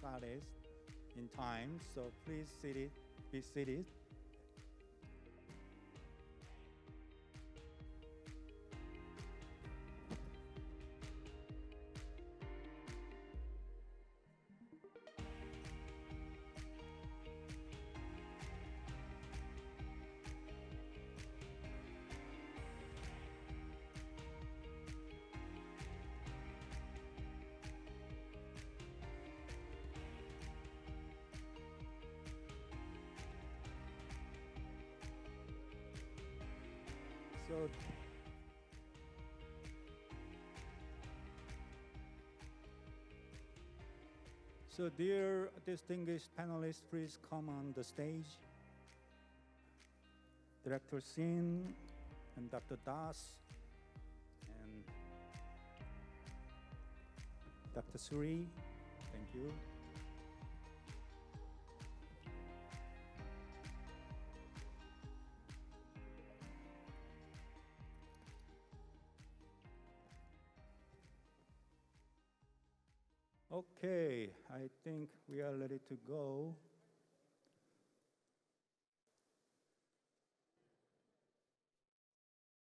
started in time, so please be seated. So dear distinguished panelists, please come on the stage. Director Sin and Dr. Das and Dr. Suri, thank you. Okay, I think we are ready to go.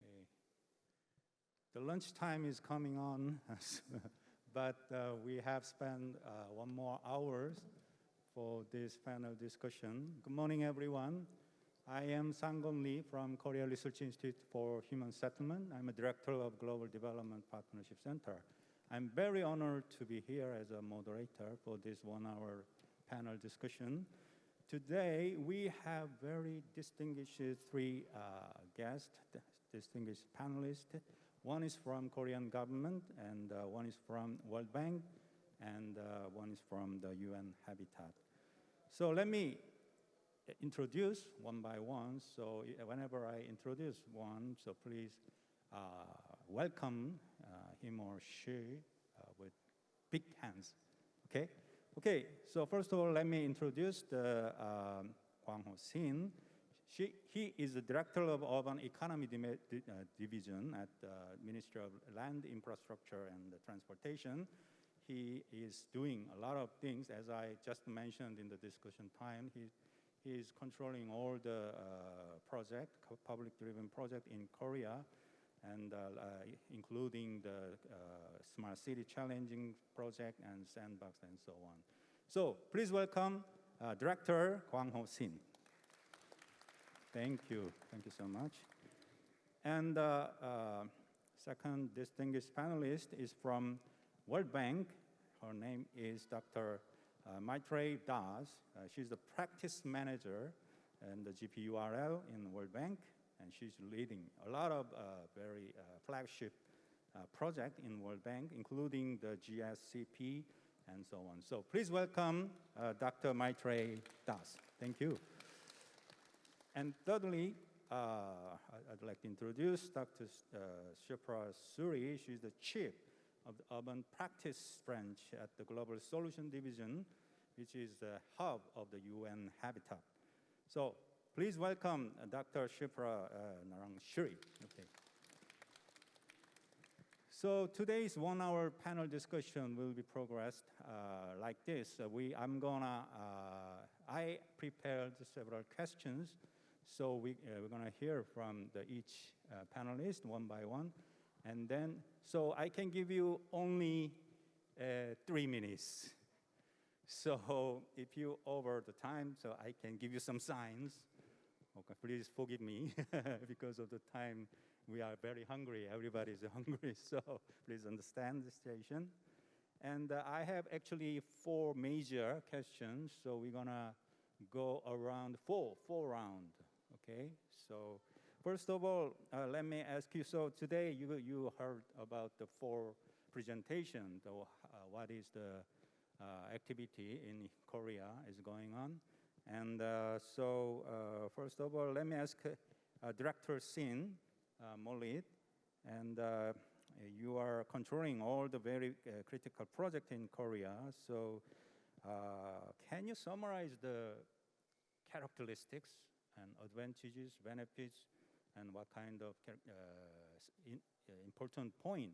Okay. The lunch time is coming on, but we have spent 1 more hour for this panel discussion. Good morning, everyone. I am Sang-gon Lee from Korea Research Institute for Human Settlement. I'm a director of Global Development Partnership Center. I'm very honored to be here as a moderator for this 1-hour panel discussion. Today, we have very distinguished 3 guests, distinguished panelists. One is from Korean government, and one is from World Bank, and one is from the UN Habitat. So let me introduce one by one. So whenever I introduce one, so please welcome him or she with big hands. Okay. So first of all, let me introduce the Kwang-ho Sin. He is the director of Urban Economy Division at the Ministry of Land, Infrastructure, and Transportation. He is doing a lot of things, as I just mentioned in the discussion time. He is controlling all the public-driven project in Korea, and including the Smart City Challenging Project and Sandbox and so on. So please welcome Director Kwang-ho Sin. Thank you so much. And second distinguished panelist is from World Bank. Her name is Dr. Maitreyi Das. She's the practice manager and the GPURL in World Bank. And she's leading a lot of very flagship projects in World Bank, including the GSCP and so on. So please welcome Dr. Maitreyi Das. Thank you. And thirdly, I'd like to introduce Dr. Shipra Suri. She's the chief of the Urban Practice Branch at the Global Solution Division, which is the hub of the UN Habitat. So please welcome Dr. Shipra Shuri. Okay. So today's 1-hour panel discussion will be progressed like this. I prepared several questions, so we're gonna hear from each panelist one by one, and then so I can give you only 3 minutes. So if you over the time, so I can give you some signs. Okay, please forgive me because of the time. We are very hungry. Everybody's hungry, so please understand the situation. And I have actually 4 major questions, so we're gonna go around four rounds. Okay. So first of all, let me ask you. So today you heard about the 4 presentations. What is the activity in Korea is going on? And so first of all, let me ask Director Sin, MOLIT, and you are controlling all the very critical projects in Korea. So can you summarize the characteristics and advantages, benefits, and what kind of important point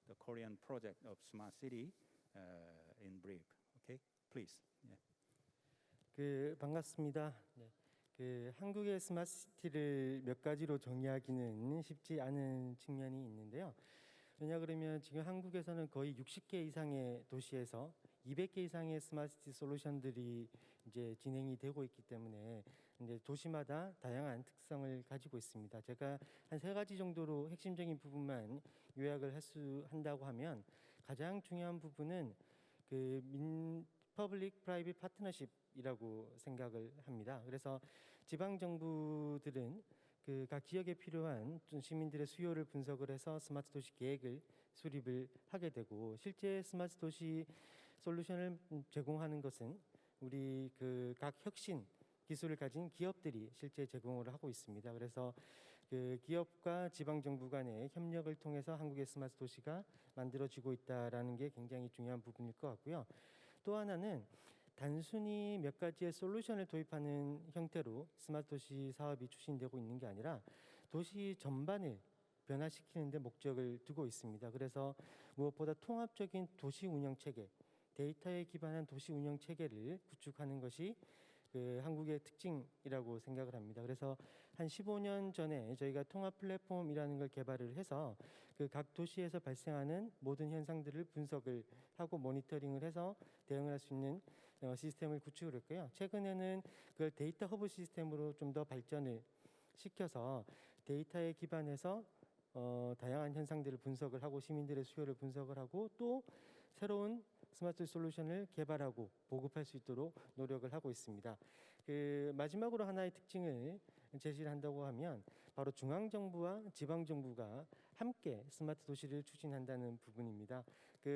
the Korean project of Smart City in brief? Okay, please. 반갑습니다. 네. 한국의 스마트시티를 몇 가지로 정의하기는 쉽지 않은 측면이 있는데요. 왜냐 그러면 지금 한국에서는 거의 60개 이상의 도시에서 200개 이상의 스마트시티 솔루션들이 이제 진행이 되고 있기 때문에 이제 도시마다 다양한 특성을 가지고 있습니다. 제가 한 3가지 정도로 핵심적인 부분만 요약을 한다고 하면 가장 중요한 부분은 퍼블릭 프라이빗 파트너십이라고 생각을 합니다. 그래서 지방 정부들은 각 지역에 필요한 시민들의 수요를 분석을 해서 스마트 도시 계획을 수립을 하게 되고, 실제 스마트 도시 솔루션을 제공하는 것은 우리 각 혁신 기술을 가진 기업들이 실제 제공을 하고 있습니다. 그래서 기업과 지방 정부 간의 협력을 통해서 한국의 스마트 도시가 만들어지고 있다라는 게 굉장히 중요한 부분일 것 같고요. 또 하나는 단순히 몇 가지의 솔루션을 도입하는 형태로 스마트 도시 사업이 추진되고 있는 게 아니라 도시 전반을 변화시키는 데 목적을 두고 있습니다. 그래서 무엇보다 통합적인 도시 운영 체계, 데이터에 기반한 도시 운영 체계를 구축하는 것이 한국의 특징이라고 생각을 합니다. 그래서 한 15년 전에 저희가 통합 플랫폼이라는 걸 개발을 해서 각 도시에서 발생하는 모든 현상들을 분석을 하고 모니터링을 해서 대응을 할 수 있는 시스템을 구축을 했고요. 최근에는 그걸 데이터 허브 시스템으로 좀 더 발전을 시켜서 데이터에 기반해서 다양한 현상들을 분석을 하고 시민들의 수요를 분석을 하고 또 새로운 스마트 솔루션을 개발하고 보급할 수 있도록 노력을 하고 있습니다. 마지막으로 하나의 특징을 제시를 한다고 하면 바로 중앙정부와 지방정부가 함께 스마트 도시를 추진한다는 부분입니다.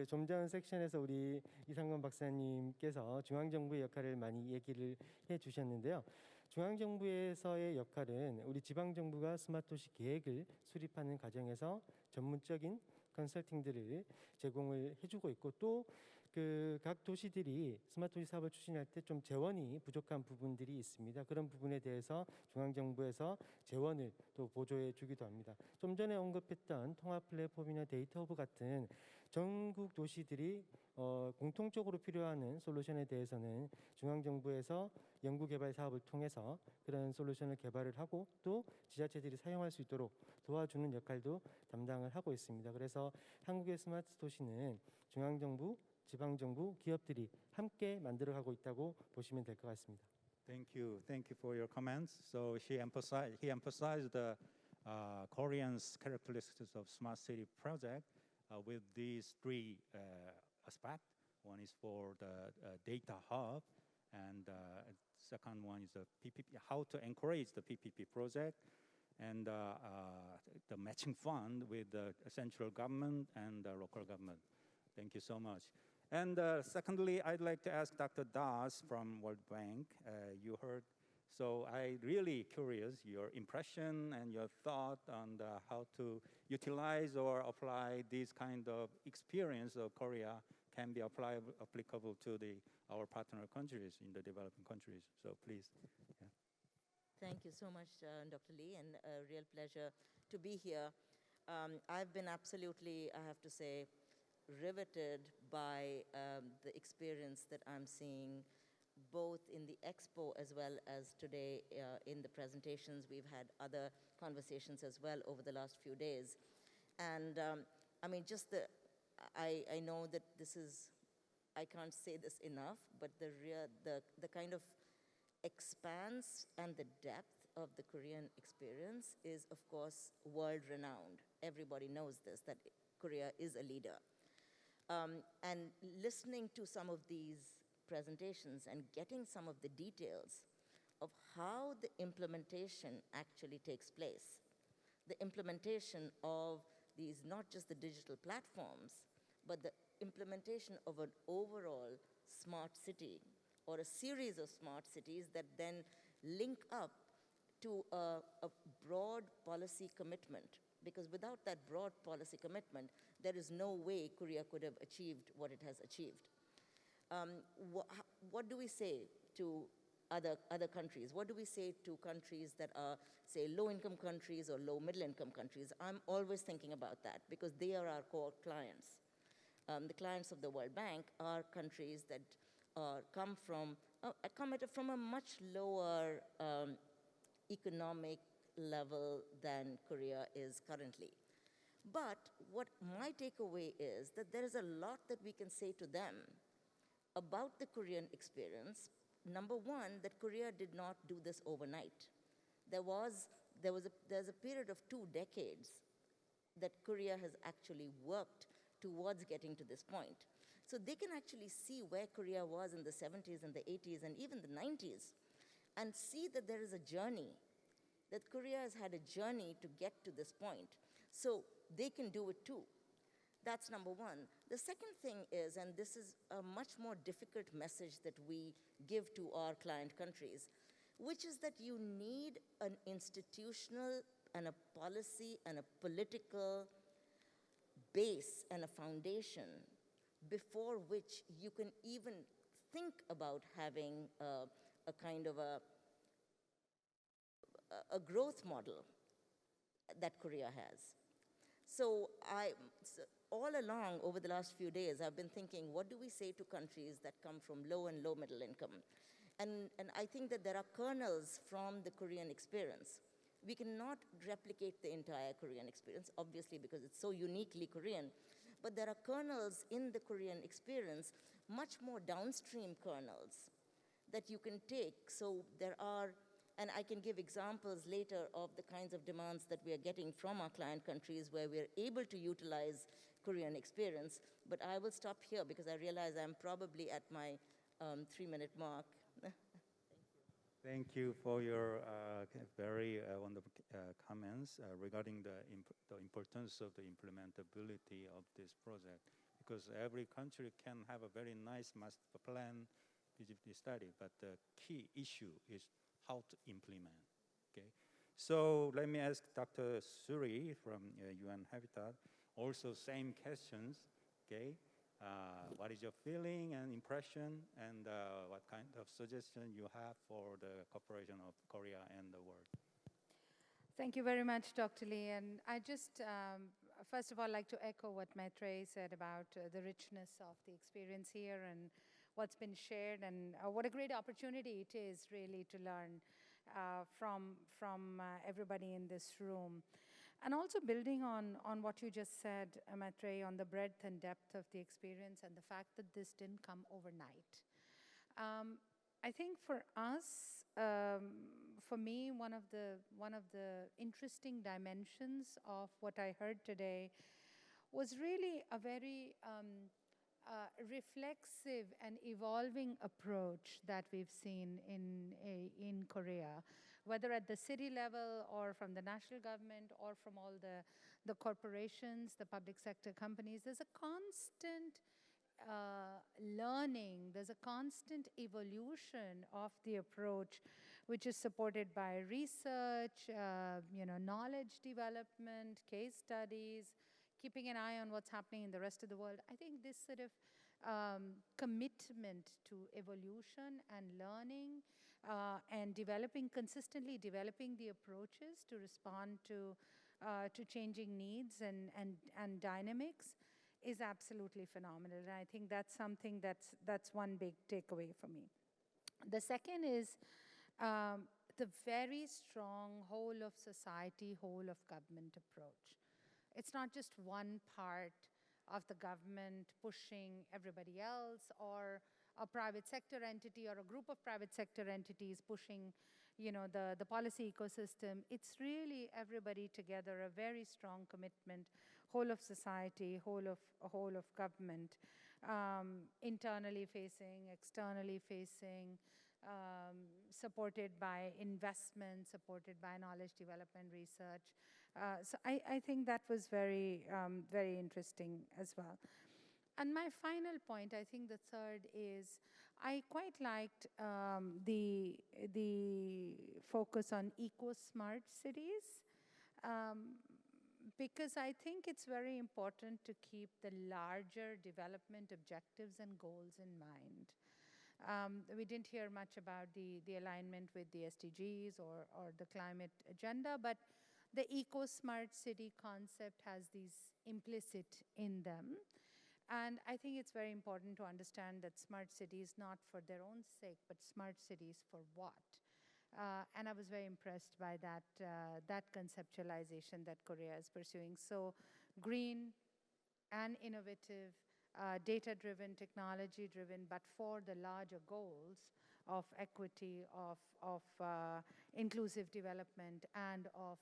좀 전 섹션에서 우리 이상건 박사님께서 중앙정부의 역할을 많이 얘기를 해주셨는데요. 중앙정부에서의 역할은 우리 지방정부가 스마트 도시 계획을 수립하는 과정에서 전문적인 컨설팅들을 제공을 해주고 있고, 또 각 도시들이 스마트 도시 사업을 추진할 때 좀 재원이 부족한 부분들이 있습니다. 그런 부분에 대해서 중앙정부에서 재원을 또 보조해 주기도 합니다. 좀 전에 언급했던 통합 플랫폼이나 데이터 허브 같은 전국 도시들이 공통적으로 필요한 솔루션에 대해서는 중앙정부에서 연구개발 사업을 통해서 그런 솔루션을 개발을 하고 또 지자체들이 사용할 수 있도록 도와주는 역할도 담당을 하고 있습니다. 그래서 한국의 스마트 도시는 중앙정부, 지방정부, 기업들이 함께 만들어가고 있다고 보시면 될 것 같습니다. Thank you for your comments. So he emphasized the Korean's characteristics of smart city project with these three aspects. One is for the data hub, and second one is the PPP, how to encourage the PPP project, and the matching fund with the central government and the local government. Thank you so much. And secondly, I'd like to ask Dr. Das from World Bank. You heard, so I really curious your impression and your thought on how to utilize or apply this kind of experience of Korea can be applicable to our partner countries in the developing countries. So please. Yeah. Thank you so much, Dr. Lee, and a real pleasure to be here. I've been absolutely, I have to say, riveted by the experience that I'm seeing both in the Expo as well as today in the presentations. We've had other conversations as well over the last few days. And I mean, I know that this is, I can't say this enough, but the kind of expanse and the depth of the Korean experience is, of course, world-renowned. Everybody knows this, that Korea is a leader. And listening to some of these presentations and getting some of the details of how the implementation actually takes place, the implementation of these, not just the digital platforms, but the implementation of an overall smart city or a series of smart cities that then link up to a broad policy commitment. Because without that broad policy commitment, there is no way Korea could have achieved what it has achieved. What do we say to other countries? What do we say to countries that are, say, low-income countries or low-middle-income countries? I'm always thinking about that because they are our core clients. The clients of the World Bank are countries that come from a much lower economic level than Korea is currently. But what my takeaway is that there is a lot that we can say to them about the Korean experience. Number one, that Korea did not do this overnight. There's a period of 2 decades that Korea has actually worked towards getting to this point. So they can actually see where Korea was in the 70s and the 80s and even the 90s and see that there is a journey, that Korea has had a journey to get to this point. So they can do it too. That's number one. The second thing is, and this is a much more difficult message that we give to our client countries, which is that you need an institutional and a policy and a political base and a foundation before which you can even think about having a kind of a growth model that Korea has. So all along over the last few days, I've been thinking, what do we say to countries that come from low and low middle income? And I think that there are kernels from the Korean experience. We cannot replicate the entire Korean experience, obviously, because it's so uniquely Korean. But there are kernels in the Korean experience, much more downstream kernels that you can take. So there are, and I can give examples later of the kinds of demands that we are getting from our client countries where we're able to utilize Korean experience. But I will stop here because I realize I'm probably at my 3-minute mark. Thank you for your very wonderful comments regarding the importance of the implementability of this project, because every country can have a very nice master plan, feasibility study, but the key issue is how to implement. Okay, so let me ask Dr. Suri from UN Habitat also same questions. Okay. What is your feeling and impression, and what kind of suggestion you have for the cooperation of Korea and the world? Thank you very much, Dr. Lee. And I just, first of all, like to echo what Maitreyi said about the richness of the experience here and what's been shared, and what a great opportunity it is really to learn from everybody in this room. And also building on what you just said, Maitreyi, on the breadth and depth of the experience and the fact that this didn't come overnight. I think for us, for me, one of the interesting dimensions of what I heard today was really a very reflexive and evolving approach that we've seen in Korea, whether at the city level or from the national government or from all the corporations, the public sector companies. There's a constant learning, there's a constant evolution of the approach, which is supported by research, knowledge development, case studies, keeping an eye on what's happening in the rest of the world. I think this sort of commitment to evolution and learning and consistently developing the approaches to respond to changing needs and dynamics is absolutely phenomenal. And I think that's something that's one big takeaway for me. The second is the very strong whole of society, whole of government approach. It's not just one part of the government pushing everybody else, or a private sector entity or a group of private sector entities pushing, the policy ecosystem. It's really everybody together, a very strong commitment, whole of society, whole of government, internally facing, externally facing, supported by investment, supported by knowledge development research. So I think that was very, very interesting as well. And my final point, I think the third is, I quite liked the focus on eco-smart cities, because I think it's very important to keep the larger development objectives and goals in mind. We didn't hear much about the alignment with the SDGs or the climate agenda, but the eco-smart city concept has these implicit in them. And I think it's very important to understand that smart cities, not for their own sake, but smart cities for what? And I was very impressed by that conceptualization that Korea is pursuing. So green and innovative, data-driven, technology-driven, but for the larger goals of equity, of inclusive development, and of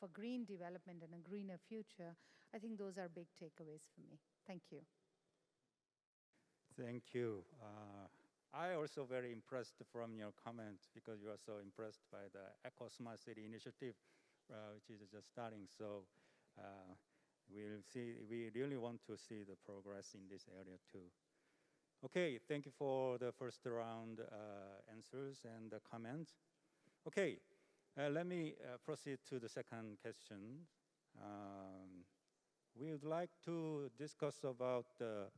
a green development and a greener future. I think those are big takeaways for me. Thank you. Thank you. I also very impressed from your comment because you are so impressed by the Eco Smart City initiative, which is just starting. So we'll see. We really want to see the progress in this area too. Okay, thank you for the first round answers and the comments. Okay, let me proceed to the second question. We would like to discuss about the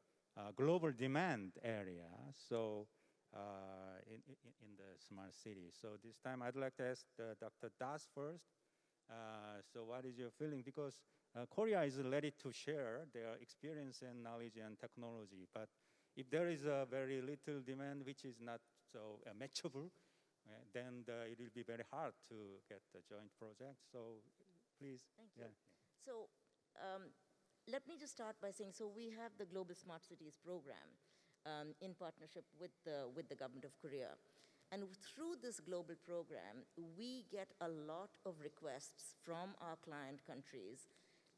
global demand area. So in the smart city. So this time I'd like to ask Dr. Das first. So what is your feeling? Because Korea is ready to share their experience and knowledge and technology, but if there is a very little demand which is not so matchable, then it will be very hard to get the joint project. So please. Thank you. So let me just start by saying, so we have the Global Smart Cities program in partnership with the government of Korea. And through this global program, we get a lot of requests from our client countries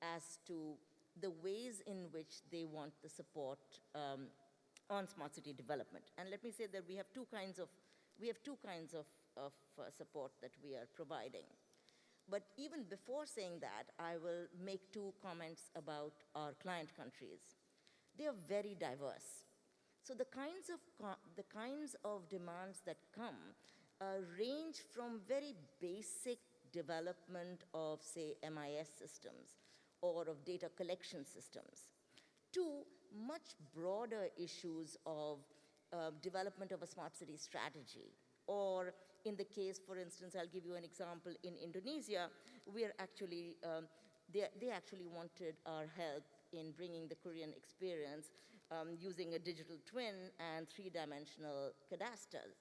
as to the ways in which they want the support on smart city development. And let me say that we have two kinds of support that we are providing. But even before saying that, I will make two comments about our client countries. They are very diverse. So the kinds of demands that come range from very basic development of, say, MIS systems or of data collection systems to much broader issues of development of a smart city strategy. Or in the case, for instance, I'll give you an example. In Indonesia, we are actually, they actually wanted our help in bringing the Korean experience using a digital twin and three-dimensional cadasters.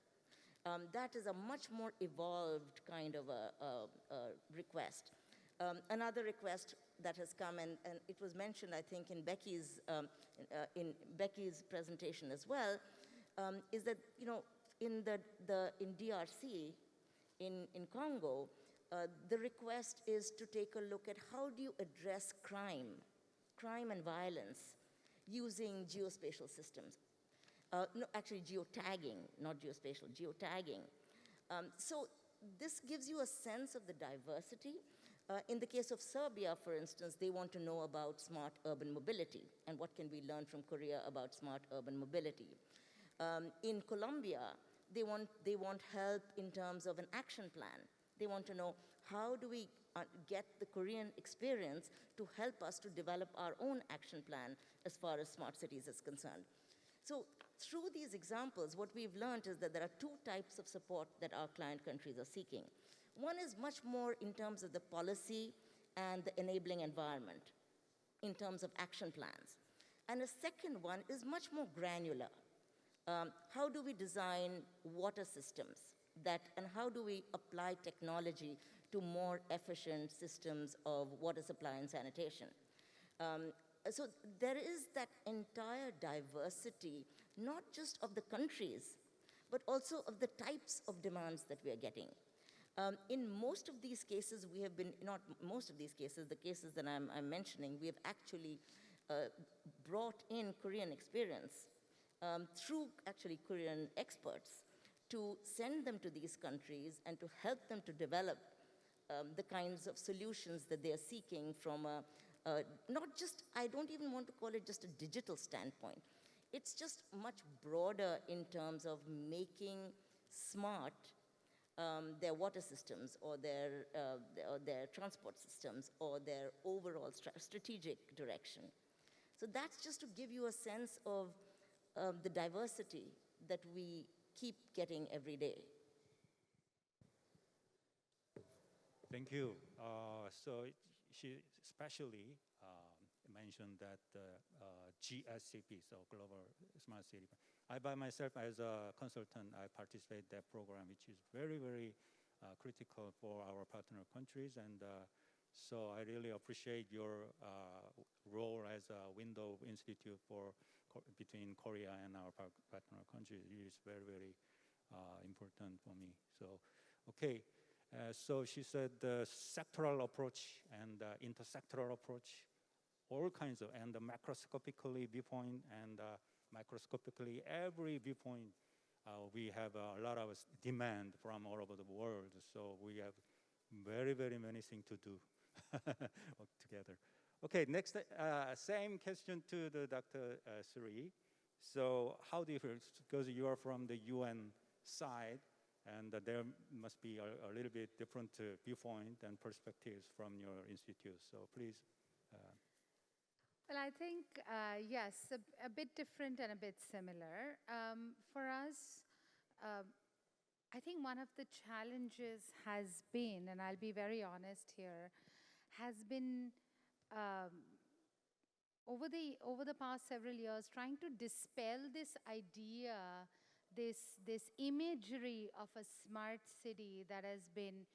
That is a much more evolved kind of a request. Another request that has come, and it was mentioned, I think, in Becky's presentation as well, is that, you know, in DRC, in Congo, the request is to take a look at how do you address crime and violence using geospatial systems. No, actually geotagging, not geospatial, geotagging. So this gives you a sense of the diversity. In the case of Serbia, for instance, they want to know about smart urban mobility and what can we learn from Korea about smart urban mobility. In Colombia, they want help in terms of an action plan. They want to know how do we get the Korean experience to help us to develop our own action plan as far as smart cities is concerned. So through these examples, what we've learned is that there are two types of support that our client countries are seeking. One is much more in terms of the policy and the enabling environment, in terms of action plans. And a second one is much more granular. How do we design water systems and how do we apply technology to more efficient systems of water supply and sanitation? So there is that entire diversity, not just of the countries, but also of the types of demands that we are getting. In most of these cases, we have been, not most of these cases, the cases that I'm mentioning, we have actually brought in Korean experience through actually Korean experts to send them to these countries and to help them to develop the kinds of solutions that they are seeking from not just, I don't even want to call it just a digital standpoint. It's just much broader in terms of making smart their water systems or their transport systems or their overall strategic direction. So that's just to give you a sense of the diversity that we keep getting every day. Thank you. So she especially mentioned that GSCP, so Global Smart City. I by myself, as a consultant, I participate in that program, which is very, very critical for our partner countries. And so I really appreciate your role as a window institute for between Korea and our partner countries. It is very, very important for me. So, okay. So she said the sectoral approach and intersectoral approach, all kinds of, and the macroscopically viewpoint and microscopically every viewpoint. We have a lot of demand from all over the world. So we have very, very many things to do together. Okay, next, same question to the Dr. Suri. So how do you feel, because you are from the UN side, and there must be a little bit different viewpoint and perspectives from your institute. So please. Well, I think, yes, a bit different and a bit similar. For us, I think one of the challenges has been, and I'll be very honest here, has been over the past several years trying to dispel this idea, this imagery of a smart city that has been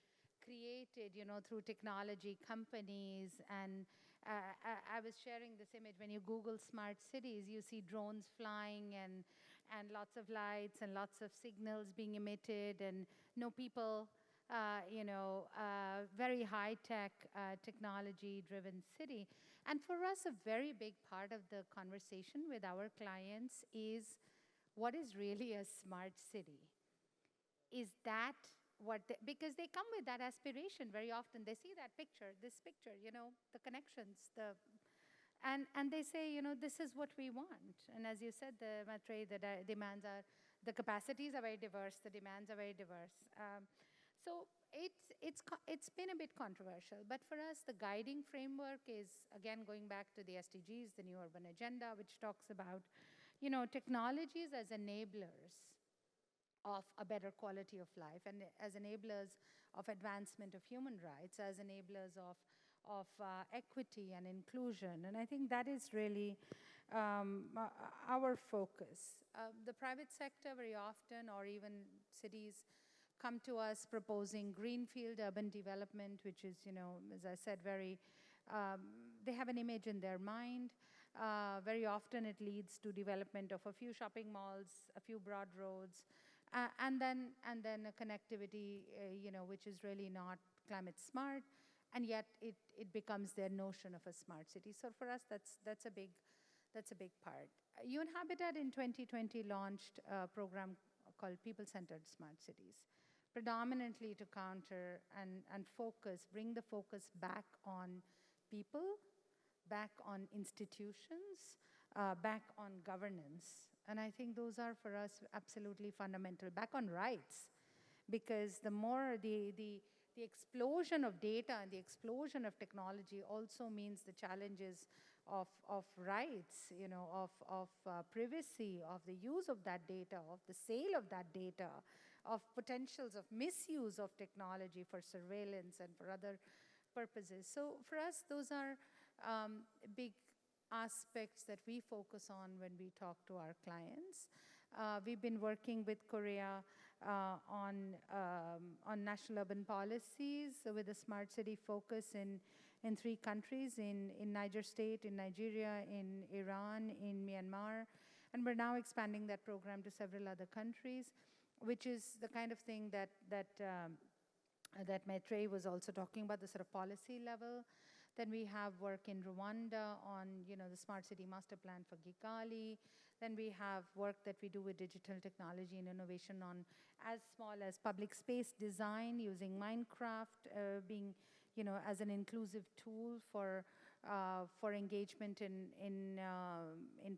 created, through technology companies. And I was sharing this image. When you Google smart cities, you see drones flying and lots of lights and lots of signals being emitted and no people, very high-tech, technology-driven city. And for us, a very big part of the conversation with our clients is, what is really a smart city? Is that what because they come with that aspiration very often. They see that picture, this picture, the connections, and they say, this is what we want. And as you said, the demands are, the capacities are very diverse, the demands are very diverse. So it's been a bit controversial, but for us, the guiding framework is, again, going back to the SDGs, the New Urban Agenda, which talks about, technologies as enablers of a better quality of life and as enablers of advancement of human rights, as enablers of equity and inclusion. And I think that is really our focus. The private sector very often, or even cities, come to us proposing greenfield urban development, which is, as I said, they have an image in their mind. Very often it leads to development of a few shopping malls, a few broad roads, and then a connectivity, which is really not climate smart, and yet it becomes their notion of a smart city. So for us, that's a big part. UN Habitat in 2020 launched a program called People-Centered Smart Cities, predominantly to counter and bring the focus back on people, back on institutions, back on governance. And I think those are, for us, absolutely fundamental. Back on rights, because the more the explosion of data and the explosion of technology also means the challenges of rights, of privacy, of the use of that data, of the sale of that data, of potentials of misuse of technology for surveillance and for other purposes. So for us, those are big aspects that we focus on when we talk to our clients. We've been working with Korea on national urban policies with a smart city focus in 3 countries, in Niger State, in Nigeria, in Iran, in Myanmar. And we're now expanding that program to several other countries, which is the kind of thing that Maitreyi was also talking about, the sort of policy level. Then we have work in Rwanda on, the Smart City Master Plan for Kigali. Then we have work that we do with digital technology and innovation on as small as public space design, using Minecraft being, as an inclusive tool for engagement in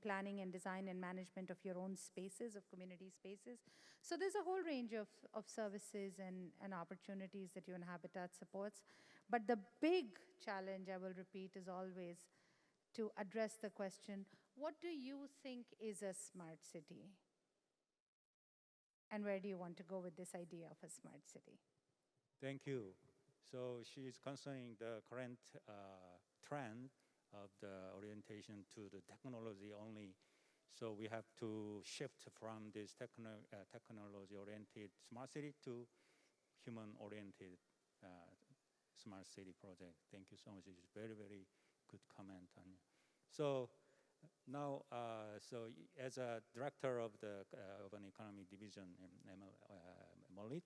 planning and design and management of your own spaces, of community spaces. So there's a whole range of services and opportunities that UN Habitat supports. But the big challenge, I will repeat, is always to address the question, what do you think is a smart city? And where do you want to go with this idea of a smart city? Thank you. So she's concerning the current trend of the orientation to the technology only. So we have to shift from this technology-oriented smart city to human-oriented smart city project. Thank you so much. It's very, very good comment on you. So now, as a director of the Urban Economy Division in MOLIT,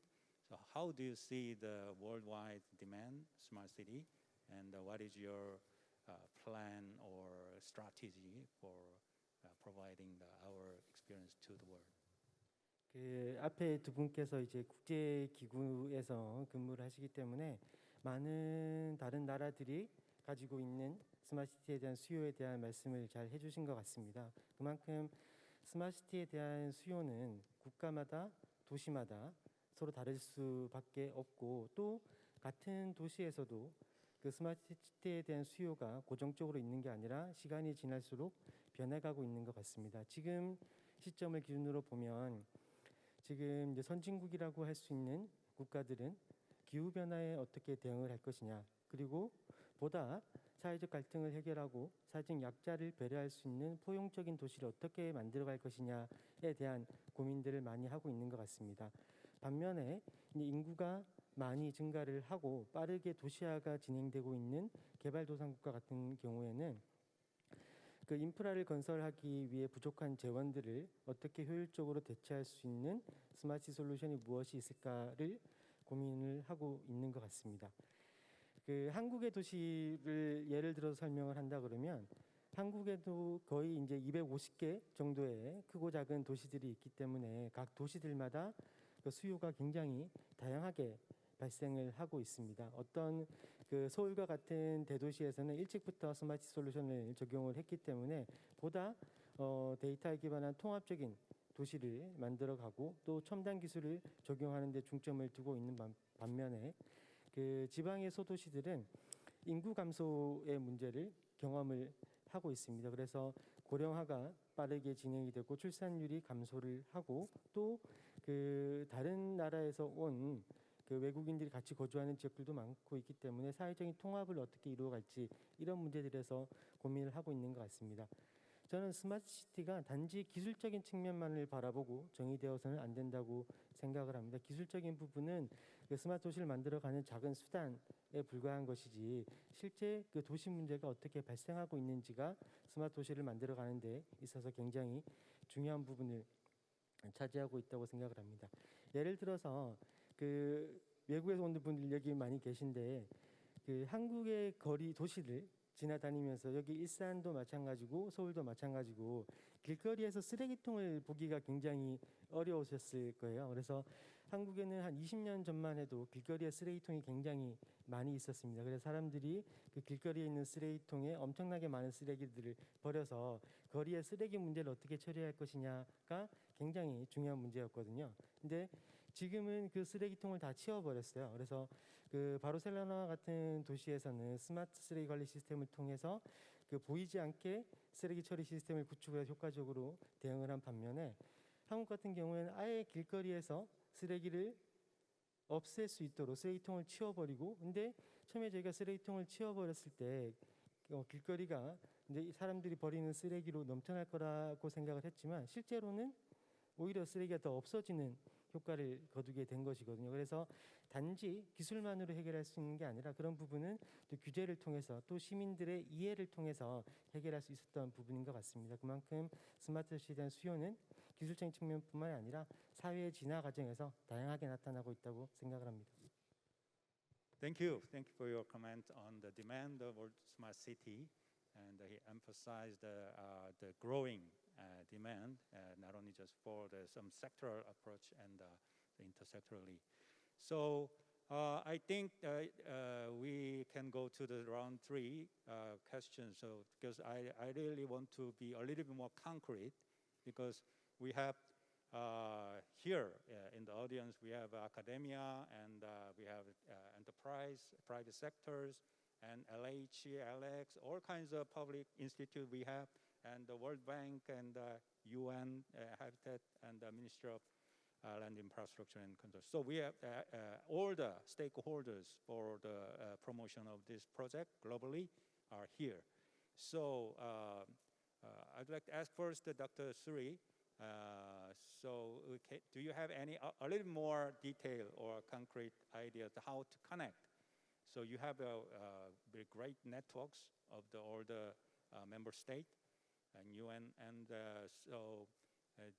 so how do you see the worldwide demand smart city, and what is your plan or strategy for providing our experience to the world? 그 앞에 두 분께서 이제 국제 기구에서 근무를 하시기 때문에 많은 다른 나라들이 가지고 있는 스마트시티에 대한 수요에 대한 말씀을 잘 해주신 것 같습니다. 그만큼 스마트시티에 대한 수요는 국가마다 도시마다 서로 다를 수밖에 없고, 또 같은 도시에서도 그 스마트시티에 대한 수요가 고정적으로 있는 게 아니라 시간이 지날수록 변해가고 있는 것 같습니다. 지금 시점을 기준으로 보면 지금 이제 선진국이라고 할 수 있는 국가들은 기후 변화에 어떻게 대응을 할 것이냐, 그리고 보다 사회적 갈등을 해결하고 사회적 약자를 배려할 수 있는 포용적인 도시를 어떻게 만들어갈 것이냐에 대한 고민들을 많이 하고 있는 것 같습니다. 반면에 인구가 많이 증가를 하고 빠르게 도시화가 진행되고 있는 개발도상국가 같은 경우에는 그 인프라를 건설하기 위해 부족한 재원들을 어떻게 효율적으로 대체할 수 있는 스마트 솔루션이 무엇이 있을까를 고민을 하고 있는 것 같습니다. 그 한국의 도시를 예를 들어서 설명을 한다 그러면 한국에도 거의 이제 250개 정도의 크고 작은 도시들이 있기 때문에 각 도시들마다 그 수요가 굉장히 다양하게 발생을 하고 있습니다. 어떤 그 서울과 같은 대도시에서는 일찍부터 스마트 솔루션을 적용을 했기 때문에 보다 데이터에 기반한 통합적인 도시를 만들어가고 또 첨단 기술을 적용하는 데 중점을 두고 있는 반면에 그 지방의 소도시들은 인구 감소의 문제를 경험을 하고 있습니다. 그래서 고령화가 빠르게 진행이 되고 출산율이 감소를 하고 또 그 다른 나라에서 온 그 외국인들이 같이 거주하는 지역들도 많고 있기 때문에 사회적인 통합을 어떻게 이루어갈지 이런 문제들에서 고민을 하고 있는 것 같습니다. 저는 스마트시티가 단지 기술적인 측면만을 바라보고 정의되어서는 안 된다고 생각을 합니다. 기술적인 부분은 그 스마트 도시를 만들어가는 작은 수단에 불과한 것이지 실제 그 도시 문제가 어떻게 발생하고 있는지가 스마트 도시를 만들어가는 데 있어서 굉장히 중요한 부분을 차지하고 있다고 생각을 합니다. 예를 들어서 그 외국에서 온 분들 여기 많이 계신데 그 한국의 거리 도시를 지나다니면서 여기 일산도 마찬가지고 서울도 마찬가지고 길거리에서 쓰레기통을 보기가 굉장히 어려우셨을 거예요. 그래서 한국에는 한 20년 전만 해도 길거리에 쓰레기통이 굉장히 많이 있었습니다. 그래서 사람들이 그 길거리에 있는 쓰레기통에 엄청나게 많은 쓰레기들을 버려서 거리의 쓰레기 문제를 어떻게 처리할 것이냐가 굉장히 중요한 문제였거든요. 근데 지금은 그 쓰레기통을 다 치워버렸어요. 그래서 그 바르셀로나 같은 도시에서는 스마트 쓰레기 관리 시스템을 통해서 그 보이지 않게 쓰레기 처리 시스템을 구축해서 효과적으로 대응을 한 반면에 한국 같은 경우에는 아예 길거리에서 쓰레기를 없앨 수 있도록 쓰레기통을 치워버리고, 근데 처음에 저희가 쓰레기통을 치워버렸을 때 길거리가 이제 사람들이 버리는 쓰레기로 넘쳐날 거라고 생각을 했지만 실제로는 오히려 쓰레기가 더 없어지는 효과를 거두게 된 것이거든요. 그래서 단지 기술만으로 해결할 수 있는 게 아니라 그런 부분은 또 규제를 통해서 또 시민들의 이해를 통해서 해결할 수 있었던 부분인 것 같습니다. 그만큼 스마트 시티에 대한 수요는 기술적인 측면뿐만 아니라 사회의 진화 과정에서 다양하게 나타나고 있다고 생각을 합니다. Thank you. Thank you for your comment on the demand of smart city, and he emphasized the growing demand, not only just for some sectoral approach and intersectorally. So I think we can go to the round three questions. So because I really want to be a little bit more concrete, because we have here in the audience we have academia and we have enterprise, private sectors, and LH, LX, all kinds of public institute we have, and the World Bank and UN Habitat and the Ministry of Land Infrastructure and Control. So we have all the stakeholders for the promotion of this project globally are here. So I'd like to ask first Dr. Suri. Do you have a little more detail or concrete ideas how to connect? So you have very great networks of all the member states and UN, and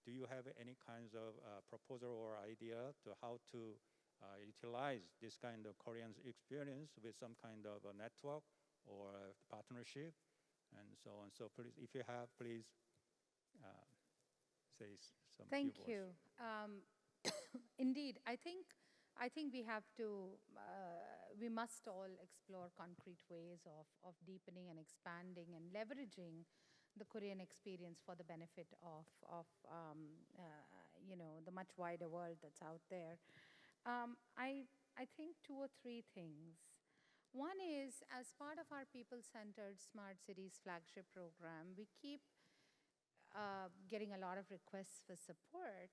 do you have any kinds of proposal or idea to how to utilize this kind of Korean experience with some kind of a network or partnership, and so on? So please, if you have, please say some few Thank words. you. Indeed, I think we have to, we must all explore concrete ways of deepening and expanding and leveraging the Korean experience for the benefit of the much wider world that's out there. I think 2 or 3 things. One is, as part of our people-centered Smart Cities flagship program, we keep getting a lot of requests for support.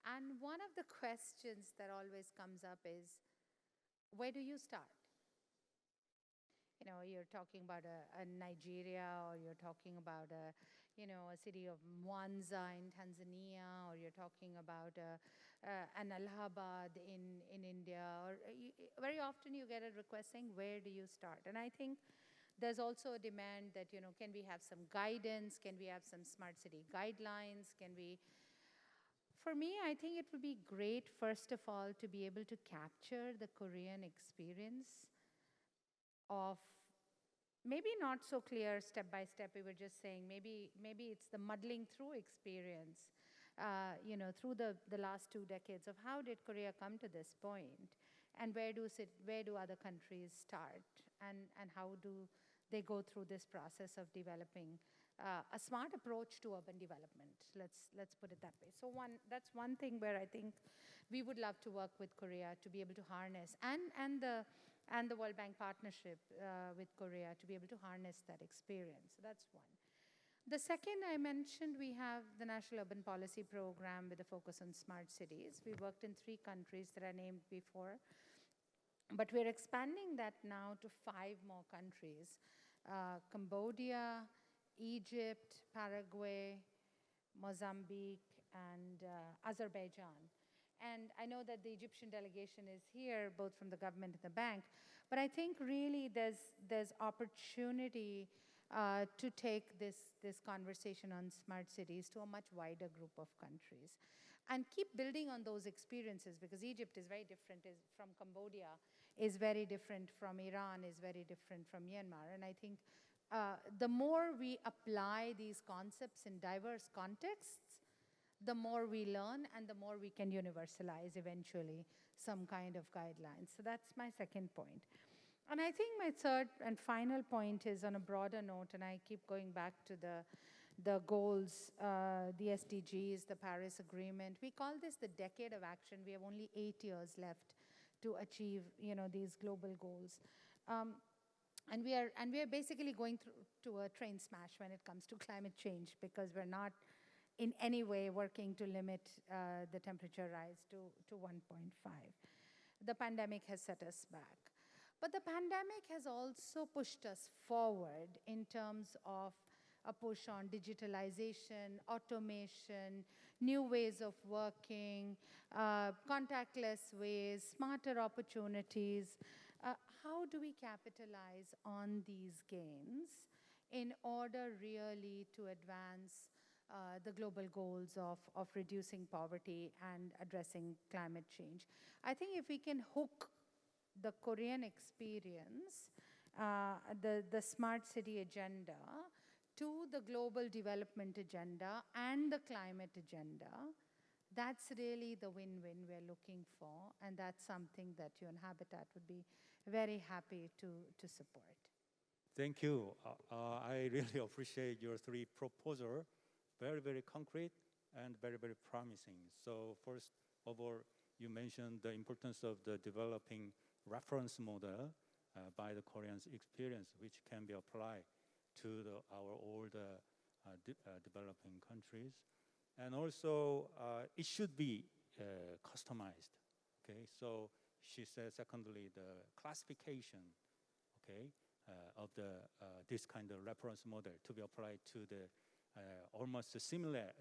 And one of the questions that always comes up is, where do you start? You're talking about a Nigeria, or you're talking about a city of Mwanza in Tanzania, or you're talking about an Allahabad in India, or very often you get a request saying, where do you start? And I think there's also a demand that, can we have some guidance? Can we have some smart city guidelines? For me, I think it would be great, first of all, to be able to capture the Korean experience of maybe not so clear step by step. We were just saying maybe it's the muddling through experience, through the last 2 decades of how did Korea come to this point, and where do other countries start, and how do they go through this process of developing a smart approach to urban development. Let's put it that way. So that's one thing where I think we would love to work with Korea to be able to harness, and the World Bank partnership with Korea to be able to harness that experience. So that's one. The second, I mentioned we have the National Urban Policy Program with a focus on smart cities. We worked in 3 countries that I named before, but we're expanding that now to 5 more countries: Cambodia, Egypt, Paraguay, Mozambique, and Azerbaijan. And I know that the Egyptian delegation is here, both from the government and the bank, but I think really there's opportunity to take this conversation on smart cities to a much wider group of countries, and keep building on those experiences, because Egypt is very different from Cambodia, is very different from Iran, is very different from Myanmar. And I think the more we apply these concepts in diverse contexts, the more we learn, and the more we can universalize eventually some kind of guidelines. So that's my second point. And I think my third and final point is on a broader note, and I keep going back to the goals, the SDGs, the Paris Agreement. We call this the decade of action. We have only 8 years left to achieve, these global goals. And we are basically going through to a train smash when it comes to climate change, because we're not in any way working to limit the temperature rise to 1.5. The pandemic has set us back. But the pandemic has also pushed us forward in terms of a push on digitalization, automation, new ways of working, contactless ways, smarter opportunities. How do we capitalize on these gains in order really to advance the global goals of reducing poverty and addressing climate change? I think if we can hook the Korean experience, the smart city agenda, to the global development agenda and the climate agenda, that's really the win-win we're looking for, and that's something that UN Habitat would be very happy to support. Thank you. I really appreciate your 3 proposals. Very, very concrete and very, very promising. So first of all, you mentioned the importance of the developing reference model by the Koreans' experience, which can be applied to our older developing countries. And also, it should be customized. Okay, so she said, secondly, the classification, okay, of this kind of reference model to be applied to the almost similar,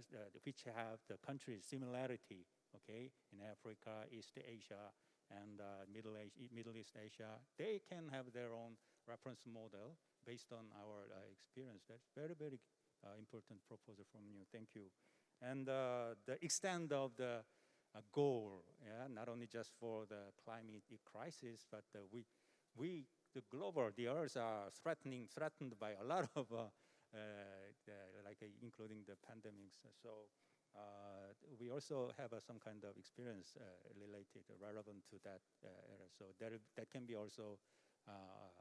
which have the countries similarity, okay, in Africa, East Asia, and Middle East Asia. They can have their own reference model based on our experience. That's very, very important proposal from you. Thank you. And the extent of the goal, yeah, not only just for the climate crisis, but the global, the Earth are threatened by a lot of, including the pandemics. So we also have some kind of experience related, relevant to that area. So that can be also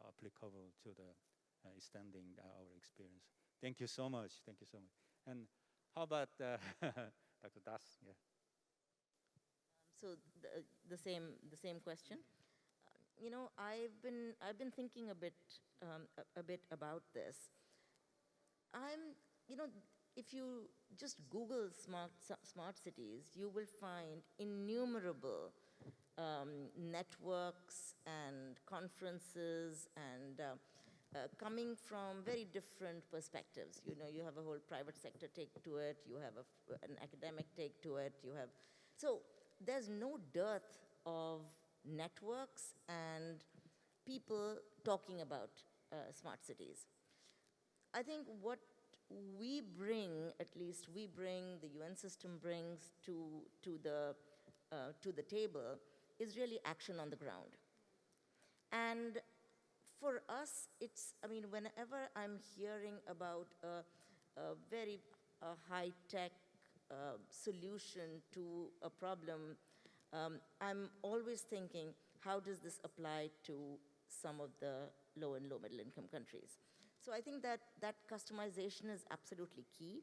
applicable to the extending our experience. Thank you so much. Thank you so much. And how about Dr. Das? Yeah. So the same question. You know, I've been thinking a bit about this. If you just Google smart cities, you will find innumerable networks and conferences and coming from very different perspectives. You know, you have a whole private sector take to it, you have an academic take to it, so there's no dearth of networks and people talking about smart cities. I think what we bring, at least we bring, the UN system brings to the table, is really action on the ground. And for us, whenever I'm hearing about a very high-tech solution to a problem, I'm always thinking, how does this apply to some of the low and low middle income countries? So I think that customization is absolutely key.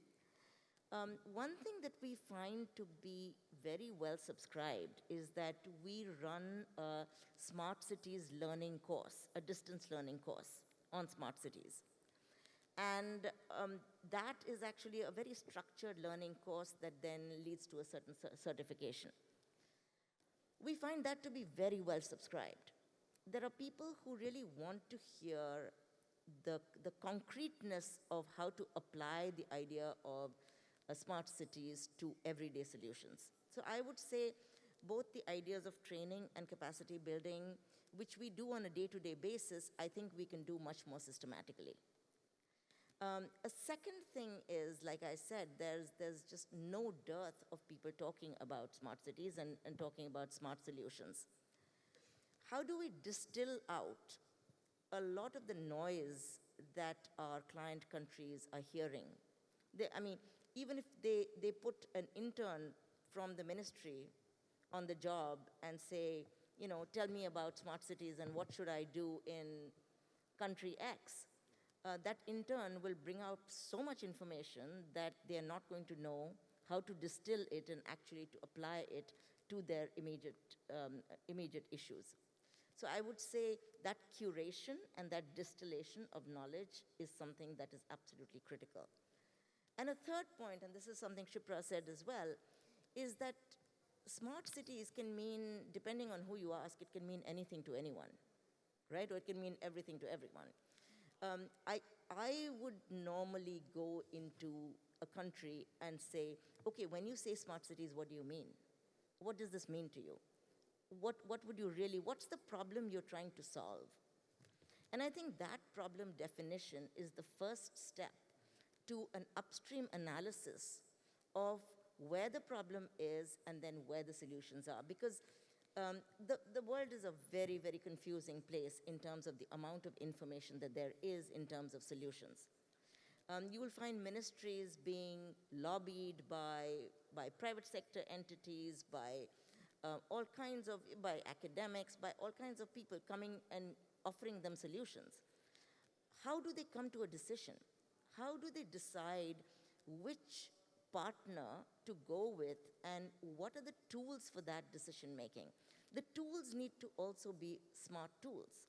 One thing that we find to be very well subscribed is that we run a Smart Cities learning course, a distance learning course on smart cities. And that is actually a very structured learning course that then leads to a certain certification. We find that to be very well subscribed. There are people who really want to hear the concreteness of how to apply the idea of smart cities to everyday solutions. So I would say both the ideas of training and capacity building, which we do on a day-to-day basis, I think we can do much more systematically. A second thing is, like I said, there's just no dearth of people talking about smart cities and talking about smart solutions. How do we distill out a lot of the noise that our client countries are hearing? Even if they put an intern from the ministry on the job and say, tell me about smart cities and what should I do in country X, that intern will bring out so much information that they are not going to know how to distill it and actually to apply it to their immediate issues. So I would say that curation and that distillation of knowledge is something that is absolutely critical. And a third point, and this is something Shipra said as well, is that smart cities can mean, depending on who you ask, it can mean anything to anyone, right? Or it can mean everything to everyone. I would normally go into a country and say, okay, when you say smart cities, what do you mean? What does this mean to you? What's the problem you're trying to solve? And I think that problem definition is the first step to an upstream analysis of where the problem is and then where the solutions are. Because the world is a very, very confusing place in terms of the amount of information that there is in terms of solutions. You will find ministries being lobbied by private sector entities, by academics, by all kinds of people coming and offering them solutions. How do they come to a decision? How do they decide which partner to go with and what are the tools for that decision making? The tools need to also be smart tools.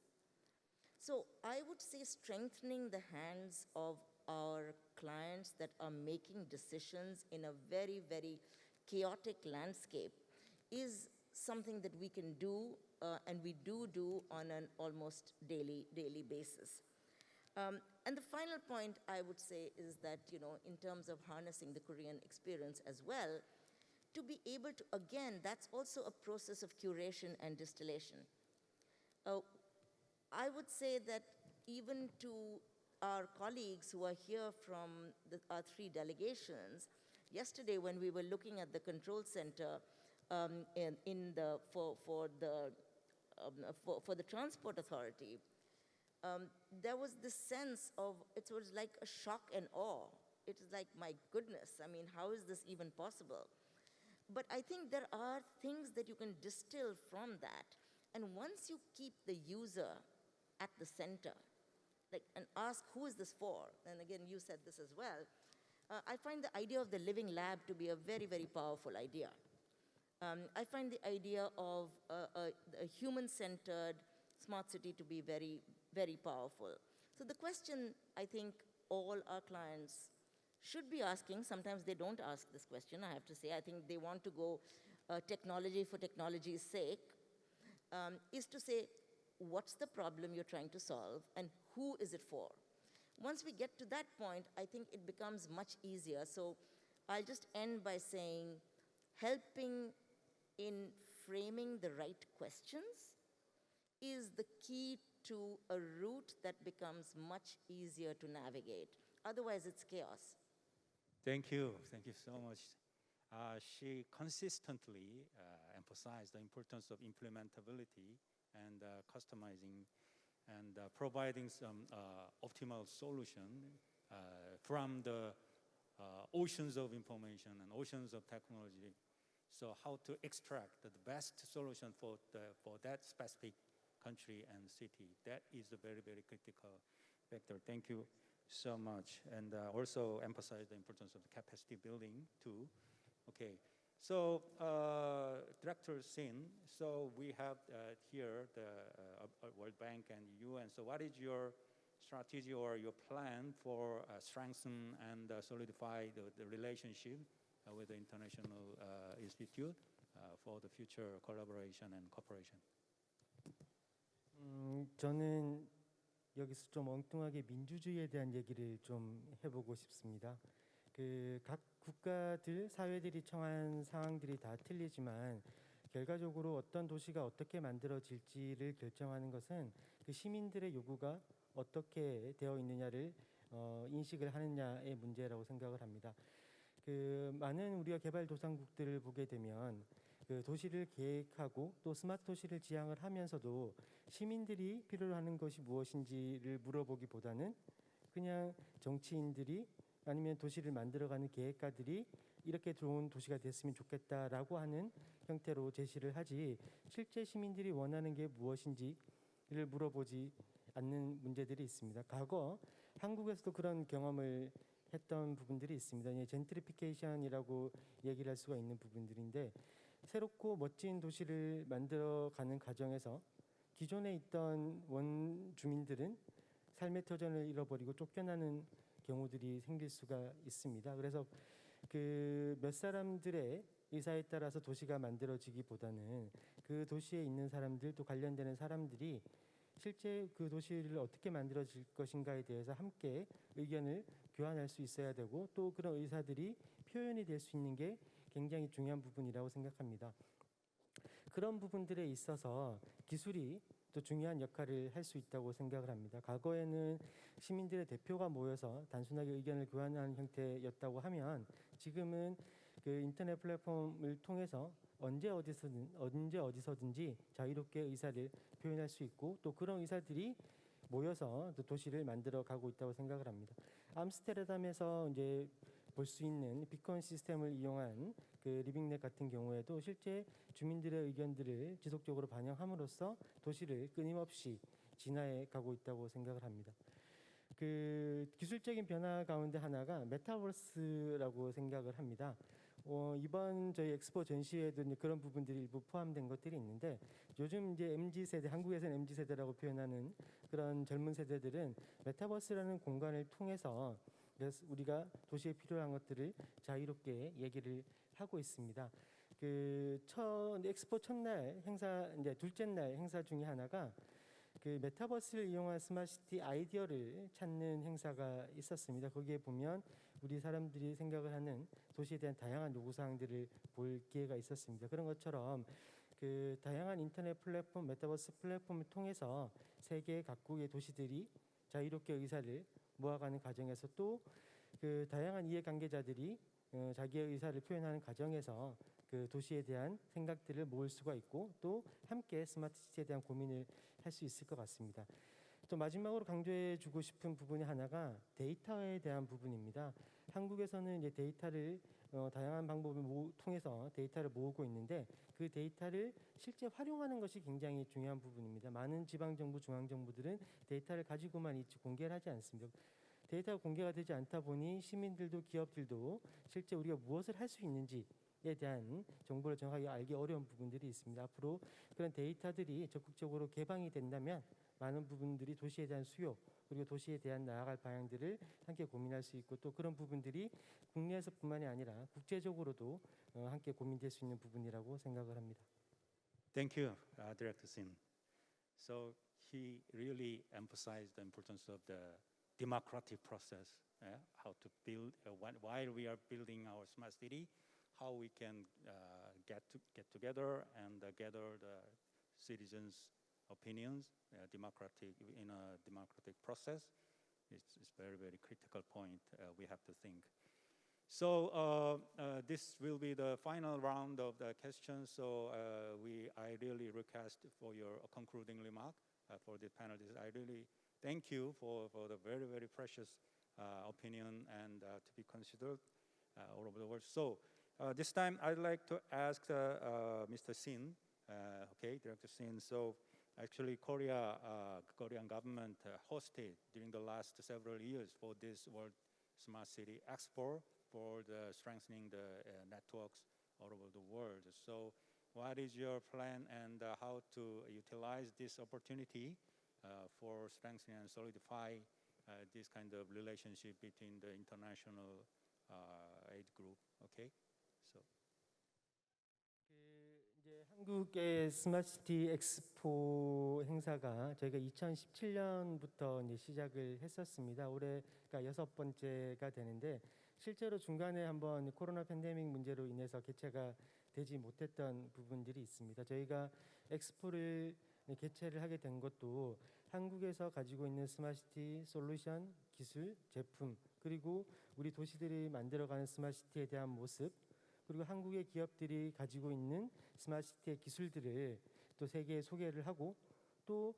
So I would say strengthening the hands of our clients that are making decisions in a very, very chaotic landscape is something that we can do and we do on an almost daily basis. And the final point I would say is that, in terms of harnessing the Korean experience as well, to be able to, again, that's also a process of curation and distillation. I would say that even to our colleagues who are here from our 3 delegations, yesterday when we were looking at the control center for the Transport Authority, there was this sense of, it was like a shock and awe. It was like, my goodness, I mean, how is this even possible? But I think there are things that you can distill from that. And once you keep the user at the center, and ask, who is this for? And again, you said this as well. I find the idea of the living lab to be a very, very powerful idea. I find the idea of a human-centered smart city to be very, very powerful. So the question I think all our clients should be asking, sometimes they don't ask this question, I have to say. I think they want to go technology for technology's sake, is to say, what's the problem you're trying to solve and who is it for? Once we get to that point, I think it becomes much easier. So I'll just end by saying, helping in framing the right questions is the key to a route that becomes much easier to navigate. Otherwise, it's chaos. Thank you so much. She consistently emphasized the importance of implementability and customizing and providing some optimal solution from the oceans of information and oceans of technology. So how to extract the best solution for that specific country and city. That is a very, very critical factor. Thank you so much. And also emphasize the importance of the capacity building too. Okay. So, Director Sin, so we have here the World Bank and UN. So what is your strategy or your plan for strengthen and solidify the relationship with the International Institute for the future collaboration and cooperation? 저는 여기서 좀 엉뚱하게 민주주의에 대한 얘기를 좀 해보고 싶습니다. 각 국가들, 사회들이 처한 상황들이 다 틀리지만 결과적으로 어떤 도시가 어떻게 만들어질지를 결정하는 것은 그 시민들의 요구가 어떻게 되어 있느냐를 인식을 하느냐의 문제라고 생각을 합니다. 많은 우리가 개발도상국들을 보게 되면 도시를 계획하고 또 스마트 도시를 지향을 하면서도 시민들이 필요로 하는 것이 무엇인지를 물어보기보다는 그냥 정치인들이 아니면 도시를 만들어가는 계획가들이 이렇게 좋은 도시가 됐으면 좋겠다라고 하는 형태로 제시를 하지 실제 시민들이 원하는 게 무엇인지를 물어보지 않는 문제들이 있습니다. 과거 한국에서도 그런 경험을 했던 부분들이 있습니다. 젠트리피케이션이라고 얘기를 할 수가 있는 부분들인데 새롭고 멋진 도시를 만들어가는 과정에서 기존에 있던 원주민들은 삶의 터전을 잃어버리고 쫓겨나는 경우들이 생길 수가 있습니다. 그래서 몇 사람들의 의사에 따라서 도시가 만들어지기보다는 그 도시에 있는 사람들 또 관련되는 사람들이 실제 그 도시를 어떻게 만들어질 것인가에 대해서 함께 의견을 교환할 수 있어야 되고 또 그런 의사들이 표현이 될 수 있는 게 굉장히 중요한 부분이라고 생각합니다. 그런 부분들에 있어서 기술이 또 중요한 역할을 할 수 있다고 생각을 합니다. 과거에는 시민들의 대표가 모여서 단순하게 의견을 교환하는 형태였다고 하면 지금은 인터넷 플랫폼을 통해서 언제 어디서든지 자유롭게 의사를 표현할 수 있고 또 그런 의사들이 모여서 또 도시를 만들어 가고 있다고 생각을 합니다. 암스테르담에서 이제 볼 수 있는 비컨 시스템을 이용한 리빙넷 같은 경우에도 실제 주민들의 의견들을 지속적으로 반영함으로써 도시를 끊임없이 진화해 가고 있다고 생각을 합니다. 기술적인 변화 가운데 하나가 메타버스라고 생각을 합니다. 이번 저희 엑스포 전시회에도 이제 그런 부분들이 일부 포함된 것들이 있는데 요즘 이제 MZ 세대, 한국에서는 MZ 세대라고 표현하는 그런 젊은 세대들은 메타버스라는 공간을 통해서 그래서 우리가 도시에 필요한 것들을 자유롭게 얘기를 하고 있습니다. 엑스포 첫날 행사, 이제 둘째 날 행사 중에 하나가 그 메타버스를 이용한 스마트시티 아이디어를 찾는 행사가 있었습니다. 거기에 보면 우리 사람들이 생각을 하는 도시에 대한 다양한 요구사항들을 볼 기회가 있었습니다. 그런 것처럼 그 다양한 인터넷 플랫폼, 메타버스 플랫폼을 통해서 세계 각국의 도시들이 자유롭게 의사를 모아가는 과정에서 또 그 다양한 이해관계자들이 자기의 의사를 표현하는 과정에서 그 도시에 대한 생각들을 모을 수가 있고 또 함께 스마트시티에 대한 고민을 할 수 있을 것 같습니다. 또 마지막으로 강조해 주고 싶은 부분이 하나가 데이터에 대한 부분입니다. 한국에서는 이제 데이터를 다양한 방법을 통해서 데이터를 모으고 있는데 그 데이터를 실제 활용하는 것이 굉장히 중요한 부분입니다. 많은 지방정부, 중앙정부들은 데이터를 가지고만 있지 공개를 하지 않습니다. 데이터가 공개가 되지 않다 보니 시민들도 기업들도 실제 우리가 무엇을 할 수 있는지에 대한 정보를 정확하게 알기 어려운 부분들이 있습니다. 앞으로 그런 데이터들이 적극적으로 개방이 된다면 많은 부분들이 도시에 대한 수요 그리고 도시에 대한 나아갈 방향들을 함께 고민할 수 있고 또 그런 부분들이 국내에서뿐만이 아니라 국제적으로도 함께 고민될 수 있는 부분이라고 생각을 합니다. Thank you, Director Sin. So he really emphasized the importance of the democratic process, how to build, while we are building our smart city, how we can get together and gather the citizens' opinions, democratic in a democratic process. It's very, very critical point we have to think. So this will be the final round of the questions. So I really request for your concluding remark for the panelists. I really thank you for the very, very precious opinion and to be considered all over the world. So this time I'd like to ask Mr. Sin, okay, Director Sin. So actually Korean government hosted during the last several years for this World Smart City Expo for the strengthening the networks all over the world. So what is your plan and how to utilize this opportunity for strengthening and solidify this kind of relationship between the international aid group? Okay, so. 이제 한국의 스마트시티 엑스포 행사가 저희가 2017년부터 이제 시작을 했었습니다. 올해가 6번째가 되는데 실제로 중간에 한번 코로나 팬데믹 문제로 인해서 개최가 되지 못했던 부분들이 있습니다. 저희가 엑스포를 개최를 하게 된 것도 한국에서 가지고 있는 스마트시티 솔루션, 기술, 제품 그리고 우리 도시들이 만들어가는 스마트시티에 대한 모습 그리고 한국의 기업들이 가지고 있는 스마트시티의 기술들을 또 세계에 소개를 하고 또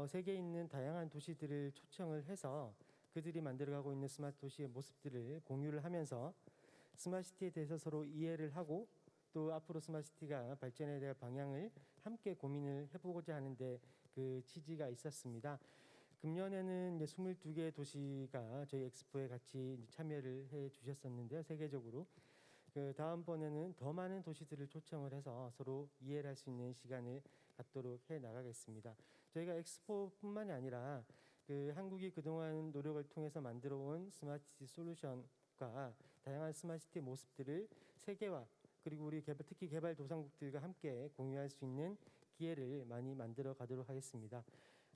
세계에 있는 다양한 도시들을 초청을 해서 그들이 만들어가고 있는 스마트 도시의 모습들을 공유를 하면서 스마트시티에 대해서 서로 이해를 하고 또 앞으로 스마트시티가 발전해야 될 방향을 함께 고민을 해보고자 하는데 그 취지가 있었습니다. 금년에는 이제 22개 도시가 저희 엑스포에 같이 참여를 해 주셨었는데요. 세계적으로. 그 다음번에는 더 많은 도시들을 초청을 해서 서로 이해를 할 수 있는 시간을 갖도록 해 나가겠습니다. 저희가 엑스포뿐만이 아니라 그 한국이 그동안 노력을 통해서 만들어 온 스마트시티 솔루션과 다양한 스마트시티 모습들을 세계화 그리고 우리 특히 개발도상국들과 함께 공유할 수 있는 기회를 많이 만들어 가도록 하겠습니다.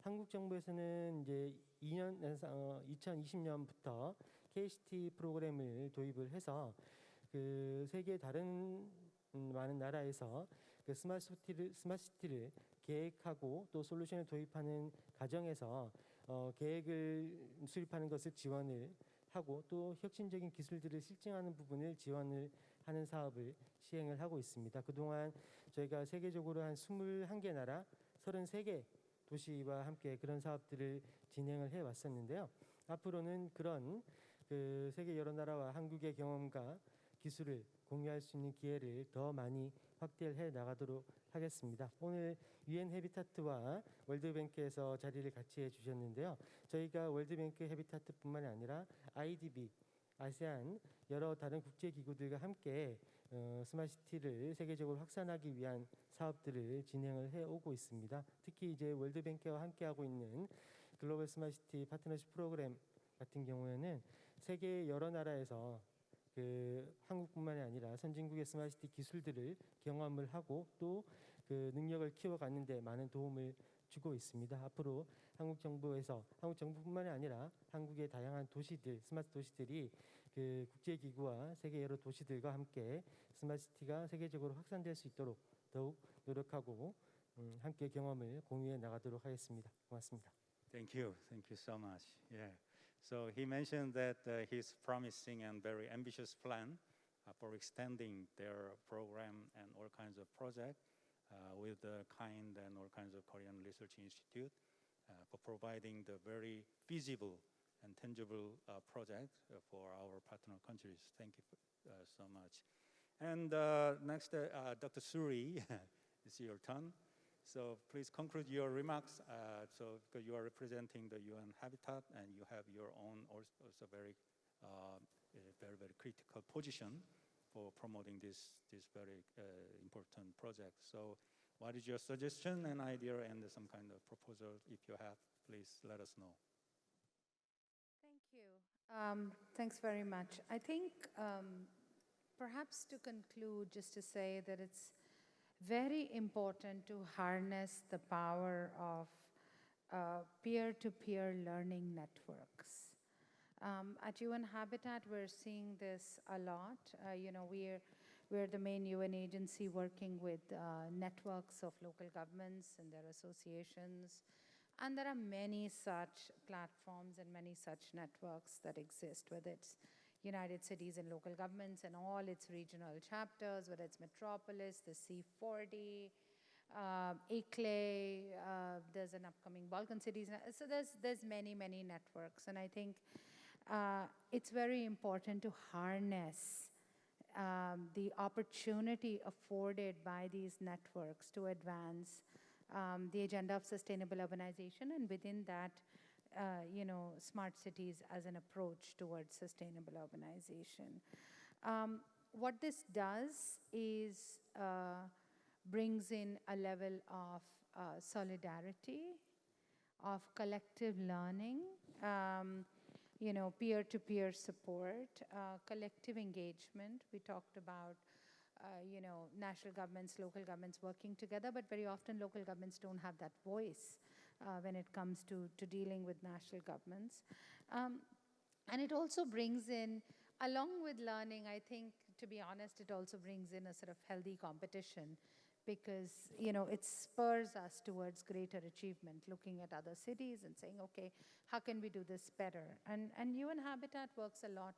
한국 정부에서는 이제 2020년부터 KCT 프로그램을 도입을 해서 그 세계 다른 많은 나라에서 그 스마트시티를 계획하고 또 솔루션을 도입하는 과정에서 계획을 수립하는 것을 지원을 하고 또 혁신적인 기술들을 실증하는 부분을 지원을 하는 사업을 시행을 하고 있습니다. 그동안 저희가 세계적으로 한 21개 나라 33개 도시와 함께 그런 사업들을 진행을 해왔었는데요. 앞으로는 그런 그 세계 여러 나라와 한국의 경험과 기술을 공유할 수 있는 기회를 더 많이 확대를 해 나가도록 하겠습니다. 오늘 UN 해비타트와 월드뱅크에서 자리를 같이 해주셨는데요. 저희가 월드뱅크 해비타트뿐만이 아니라 IDB, 아세안 여러 다른 국제기구들과 함께 스마트시티를 세계적으로 확산하기 위한 사업들을 진행을 해오고 있습니다. 특히 이제 월드뱅크와 함께하고 있는 글로벌 스마트시티 파트너십 프로그램 같은 경우에는 세계 여러 나라에서 그 한국뿐만이 아니라 선진국의 스마트시티 기술들을 경험을 하고 또 그 능력을 키워가는 데 많은 도움을 주고 있습니다. 앞으로 한국 정부뿐만이 아니라 한국의 다양한 도시들, 스마트 도시들이 그 국제기구와 세계 여러 도시들과 함께 스마트시티가 세계적으로 확산될 수 있도록 더욱 노력하고 함께 경험을 공유해 나가도록 하겠습니다. 고맙습니다. Thank you so much. Yeah. So he mentioned that he's promising and very ambitious plan for extending their program and all kinds of projects with the kind and all kinds of Korean Research Institute for providing the very feasible and tangible project for our partner countries. Thank you so much. And next, Dr. Suri, it's your turn. So please conclude your remarks. So because you are representing the UN Habitat and you have your own also very critical position for promoting this very important project. So what is your suggestion and idea and some kind of proposal? If you have, please let us know. Thank you. Thanks very much. I think perhaps to conclude, just to say that it's very important to harness the power of peer-to-peer learning networks. At UN Habitat, we're seeing this a lot. We're the main UN agency working with networks of local governments and their associations. And there are many such platforms and many such networks that exist, whether it's United Cities and local governments and all its regional chapters, whether it's Metropolis, the C40, ICLE, there's an upcoming Balkan cities. So there's many networks. And I think it's very important to harness the opportunity afforded by these networks to advance the agenda of sustainable urbanization, and within that, smart cities as an approach towards sustainable urbanization. What this does is brings in a level of solidarity, of collective learning, peer-to-peer support, collective engagement. We talked about national governments, local governments working together, but very often local governments don't have that voice when it comes to dealing with national governments. And it also brings in, along with learning, I think, to be honest, it also brings in a sort of healthy competition, because it spurs us towards greater achievement, looking at other cities and saying, okay, how can we do this better? And UN Habitat works a lot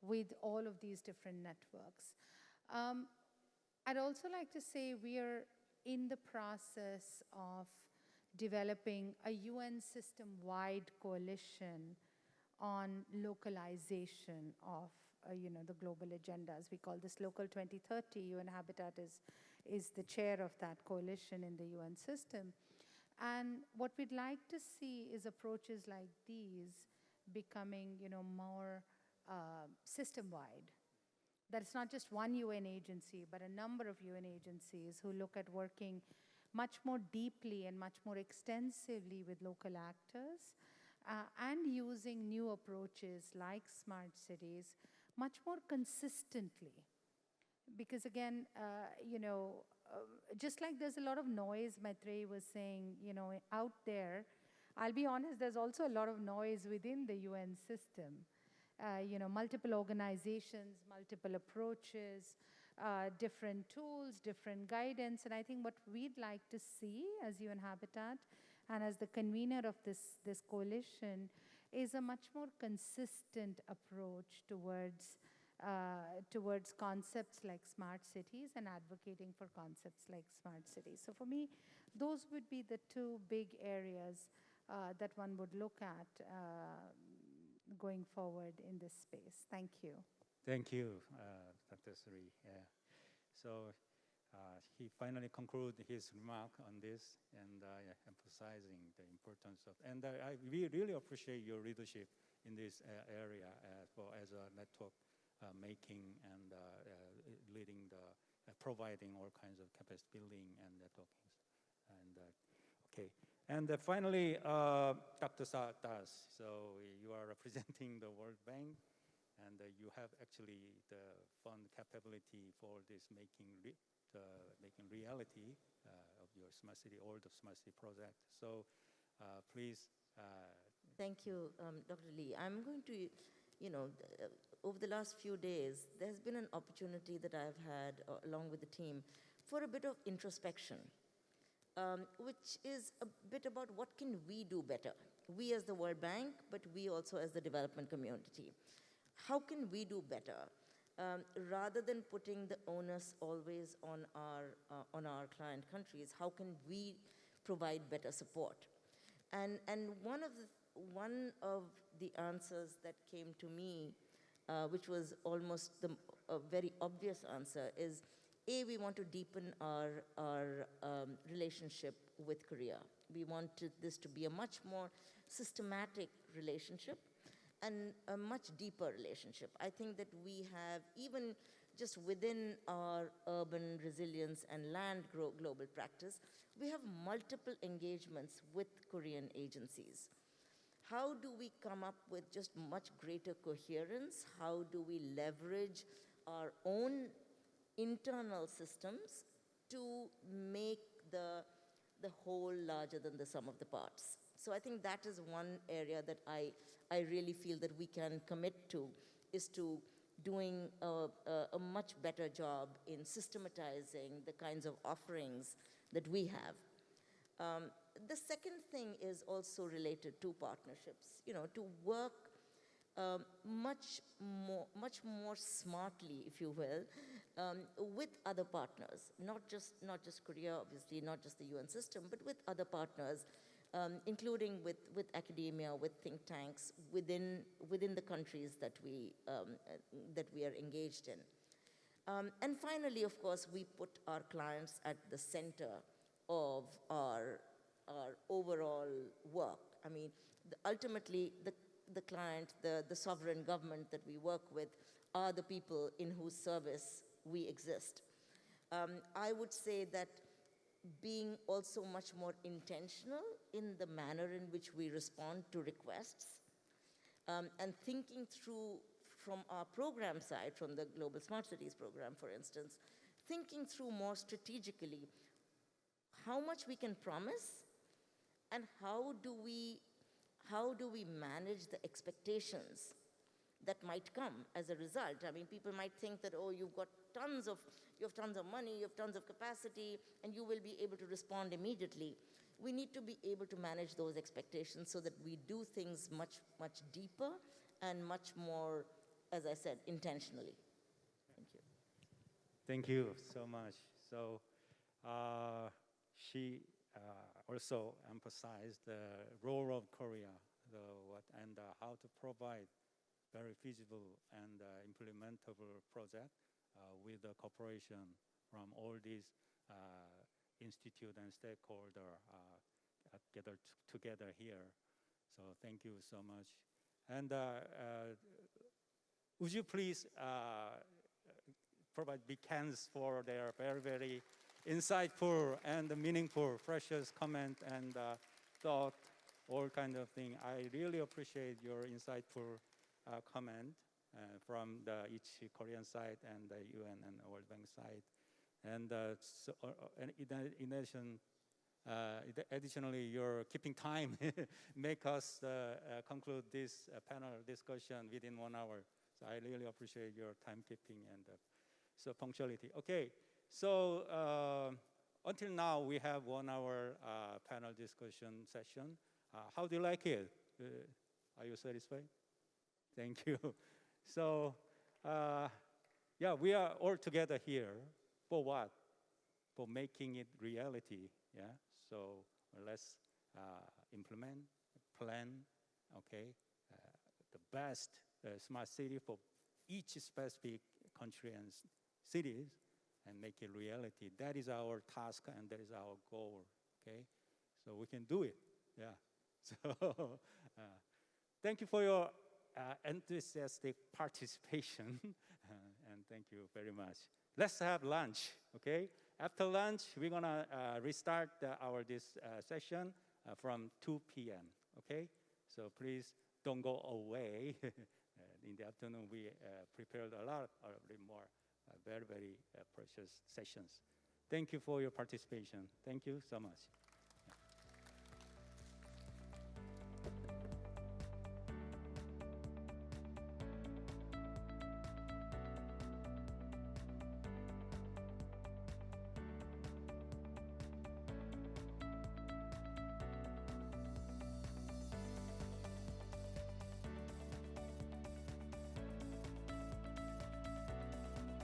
with all of these different networks. I'd also like to say we are in the process of developing a UN system-wide coalition on localization of the global agendas. We call this Local 2030. UN Habitat is the chair of that coalition in the UN system. And what we'd like to see is approaches like these becoming more system-wide. That it's not just one UN agency, but a number of UN agencies who look at working much more deeply and much more extensively with local actors and using new approaches like smart cities much more consistently. Because again, just like there's a lot of noise, Maitreyi was saying, out there, I'll be honest, there's also a lot of noise within the UN system. Multiple organizations, multiple approaches, different tools, different guidance. And I think what we'd like to see as UN Habitat and as the convener of this coalition is a much more consistent approach towards concepts like smart cities and advocating for concepts like smart cities. So for me, those would be the two big areas that one would look at going forward in this space. Thank you. Thank you, Dr. Suri. Yeah. So he finally concluded his remark on this and emphasizing the importance of, and we really appreciate your leadership in this area as a network making and leading providing all kinds of capacity building and networking. And okay. And finally, Dr. Das, so you are representing the World Bank, and you have actually the fund capability for this making making reality of your smart city or the smart city project. So please. Thank you, Dr. Lee. I'm going to, over the last few days, there's been an opportunity that I've had along with the team for a bit of introspection, which is a bit about what can we do better? We as the World Bank, but we also as the development community. How can we do better? Rather than putting the onus always on our client countries, how can we provide better support? And one of the answers that came to me, which was almost a very obvious answer, is we want to deepen our relationship with Korea. We want this to be a much more systematic relationship and a much deeper relationship. I think that we have, even just within our urban resilience and land global practice, we have multiple engagements with Korean agencies. How do we come up with just much greater coherence? How do we leverage our own internal systems to make the whole larger than the sum of the parts? So I think that is one area that I really feel that we can commit to, is to doing a much better job in systematizing the kinds of offerings that we have. The second thing is also related to partnerships, to work much more smartly, if you will, with other partners, not just Korea, obviously, not just the UN system, but with other partners, including with academia, with think tanks within the countries that we are engaged in. And finally, of course, we put our clients at the center of our overall work. I mean, ultimately, the client, the sovereign government that we work with, are the people in whose service we exist. I would say that being also much more intentional in the manner in which we respond to requests, and thinking through from our program side, from the Global Smart Cities program, for instance, thinking through more strategically how much we can promise and how do we manage the expectations that might come as a result. I mean, people might think that, oh, you have tons of money, you have tons of capacity, and you will be able to respond immediately. We need to be able to manage those expectations so that we do things much, much deeper and much more, as I said, intentionally. Thank you. Thank you so much. So she also emphasized the role of Korea, and how to provide very feasible and implementable project with the cooperation from all these institute and stakeholder gathered together here. So thank you so much. And would you please provide big hands for their very, very insightful and meaningful, precious comment and thought, all kind of thing. I really appreciate your insightful comment from each Korean side and the UN and World Bank side. And in addition, additionally, you're keeping time, make us conclude this panel discussion within 1 hour. So I really appreciate your timekeeping and so punctuality. Okay, so until now we have 1 hour panel discussion session. How do you like it? Are you satisfied? Thank you. So, yeah, we are all together here for what? For making it reality, yeah? So let's implement, plan, okay, the best smart city for each specific country and cities and make it reality. That is our task and that is our goal, okay? So we can do it, yeah. So thank you for your enthusiastic participation and thank you very much. Let's have lunch, okay? After lunch, we're gonna restart this session from 2 p.m., okay? So please don't go away. In the afternoon, we prepared a lot more very, very precious sessions. Thank you for your participation. Thank you so much.